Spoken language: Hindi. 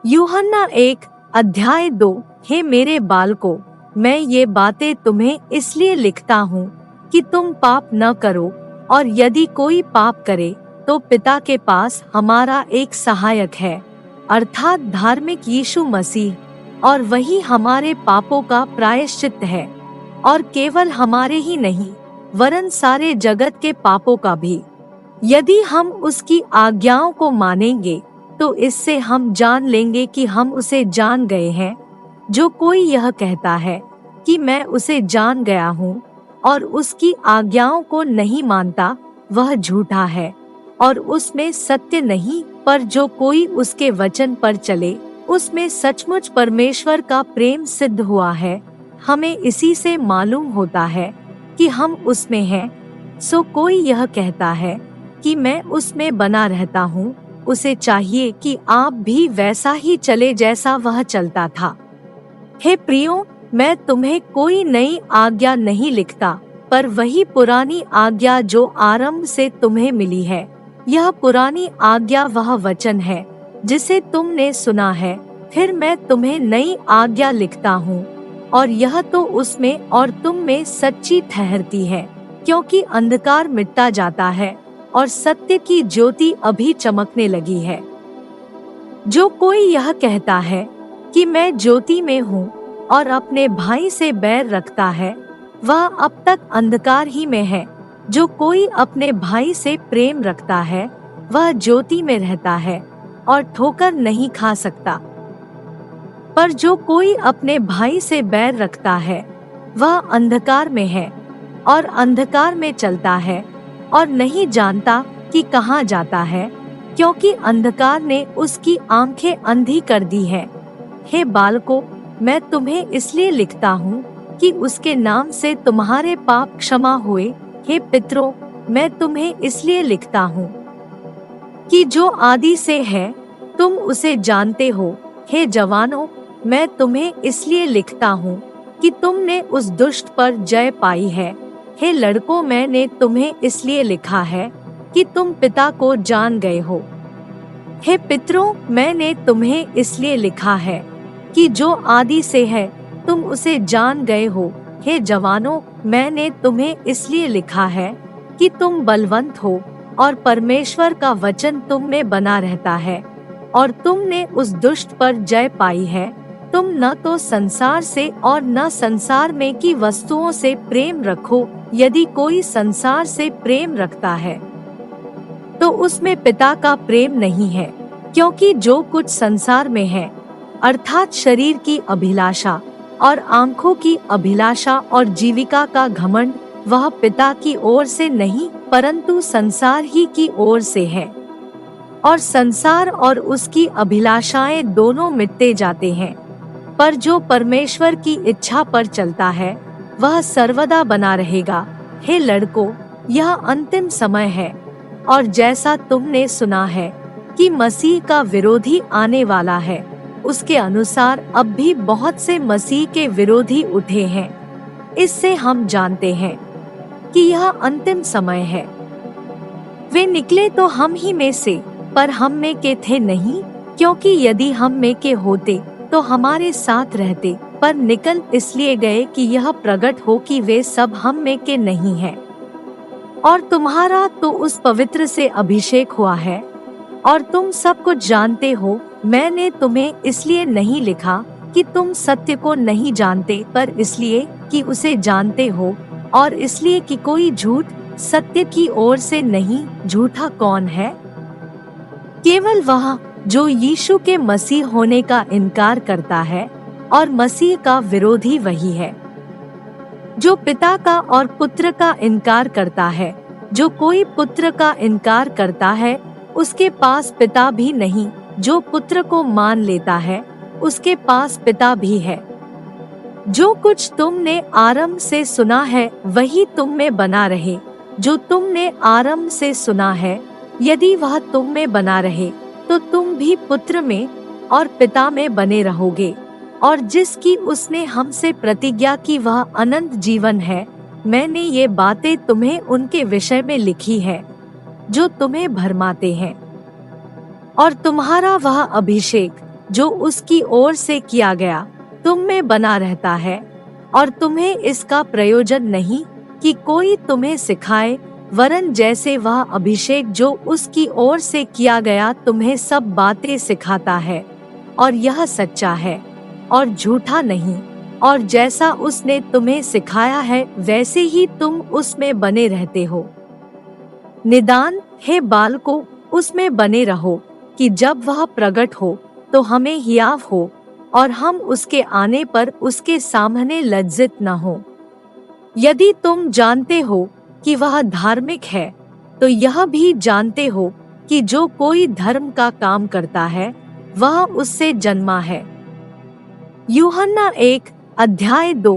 यूहन्ना 1:2। हे मेरे बालकों, मैं ये बातें तुम्हें इसलिए लिखता हूँ कि तुम पाप न करो, और यदि कोई पाप करे तो पिता के पास हमारा एक सहायक है, अर्थात धार्मिक यीशु मसीह, और वही हमारे पापों का प्रायश्चित है, और केवल हमारे ही नहीं वरन सारे जगत के पापों का भी। यदि हम उसकी आज्ञाओं को मानेंगे तो इससे हम जान लेंगे कि हम उसे जान गए हैं। जो कोई यह कहता है कि मैं उसे जान गया हूँ और उसकी आज्ञाओं को नहीं मानता, वह झूठा है और उसमें सत्य नहीं। पर जो कोई उसके वचन पर चले, उसमें सचमुच परमेश्वर का प्रेम सिद्ध हुआ है। हमें इसी से मालूम होता है कि हम उसमें हैं। सो कोई यह कहता है कि मैं उसमें बना रहता हूँ, उसे चाहिए कि आप भी वैसा ही चले जैसा वह चलता था। हे प्रियो, मैं तुम्हें कोई नई आज्ञा नहीं लिखता, पर वही पुरानी आज्ञा जो आरंभ से तुम्हें मिली है। यह पुरानी आज्ञा वह वचन है जिसे तुमने सुना है। फिर मैं तुम्हें नई आज्ञा लिखता हूँ, और यह तो उसमें और तुम में सच्ची ठहरती है, क्योंकि अंधकार मिटता जाता है और सत्य की ज्योति अभी चमकने लगी है। जो कोई यह कहता है कि मैं ज्योति में हूँ और अपने भाई से बैर रखता है, वह अब तक अंधकार ही में है। जो कोई अपने भाई से प्रेम रखता है, वह ज्योति में रहता है और ठोकर नहीं खा सकता। पर जो कोई अपने भाई से बैर रखता है, वह अंधकार में है और अंधकार में चलता है और नहीं जानता कि कहाँ जाता है, क्योंकि अंधकार ने उसकी आंखें अंधी कर दी है। हे बालकों, मैं तुम्हें इसलिए लिखता हूँ कि उसके नाम से तुम्हारे पाप क्षमा हुए। हे पितरों, मैं तुम्हें इसलिए लिखता हूँ कि जो आदि से है तुम उसे जानते हो। हे जवानों, मैं तुम्हें इसलिए लिखता हूँ कि तुमने उस दुष्ट पर जय पाई है। हे लड़कों, मैंने तुम्हें इसलिए लिखा है कि तुम पिता को जान गए हो। हे पितरों, मैंने तुम्हें इसलिए लिखा है कि जो आदि से है तुम उसे जान गए हो। हे जवानों, मैंने तुम्हें इसलिए लिखा है कि तुम बलवंत हो और परमेश्वर का वचन तुम में बना रहता है, और तुमने उस दुष्ट पर जय पाई है। तुम न तो संसार से और न संसार में की वस्तुओं से प्रेम रखो। यदि कोई संसार से प्रेम रखता है तो उसमें पिता का प्रेम नहीं है, क्योंकि जो कुछ संसार में है, अर्थात शरीर की अभिलाषा और आंखों की अभिलाषा और जीविका का घमंड, वह पिता की ओर से नहीं परंतु संसार ही की ओर से है। और संसार और उसकी अभिलाषाएं दोनों मिटते जाते हैं, पर जो परमेश्वर की इच्छा पर चलता है वह सर्वदा बना रहेगा। हे लड़कों, यह अंतिम समय है, और जैसा तुमने सुना है कि मसीह का विरोधी आने वाला है, उसके अनुसार अब भी बहुत से मसीह के विरोधी उठे हैं। इससे हम जानते हैं कि यह अंतिम समय है। वे निकले तो हम ही में से, पर हम में के थे नहीं, क्योंकि यदि हम में के होते तो हमारे साथ रहते, पर निकल इसलिए गए कि यह प्रकट हो कि वे सब हम में के नहीं हैं। और तुम्हारा तो उस पवित्र से अभिषेक हुआ है, और तुम सब कुछ जानते हो। मैंने तुम्हें इसलिए नहीं लिखा कि तुम सत्य को नहीं जानते, पर इसलिए कि उसे जानते हो, और इसलिए कि कोई झूठ सत्य की ओर से नहीं। झूठा कौन है? केवल वह जो यीशु के मसीह होने का इनकार करता है, और मसीह का विरोधी वही है। जो पिता का और पुत्र का इनकार करता है, जो कोई पुत्र का इनकार करता है उसके पास पिता भी नहीं। जो पुत्र को मान लेता है उसके पास पिता भी है। जो कुछ तुमने आरंभ से सुना है वही तुम में बना रहे। जो तुमने आरंभ से सुना है, यदि वह तुम में बना रहे तो तुम भी पुत्र में और पिता में बने रहोगे। और जिसकी उसने हमसे प्रतिज्ञा की वह अनंत जीवन है। मैंने ये बातें तुम्हें उनके विषय में लिखी है जो तुम्हें भरमाते हैं। और तुम्हारा वह अभिषेक जो उसकी ओर से किया गया तुम में बना रहता है, और तुम्हें इसका प्रयोजन नहीं कि कोई तुम्हें सिखाए, वरन जैसे वह अभिषेक जो उसकी ओर से किया गया तुम्हें सब बातें सिखाता है, और यह सच्चा है और झूठा नहीं, और जैसा उसने तुम्हें सिखाया है वैसे ही तुम उसमें बने रहते हो। निदान हे बालकों, उसमें बने रहो कि जब वह प्रकट हो तो हमें हियाव हो, और हम उसके आने पर उसके सामने लज्जित न हो। यदि तुम जानते हो कि वह धार्मिक है, तो यह भी जानते हो कि जो कोई धर्म का काम करता है वह उससे जन्मा है। यूहन्ना 1 अध्याय 2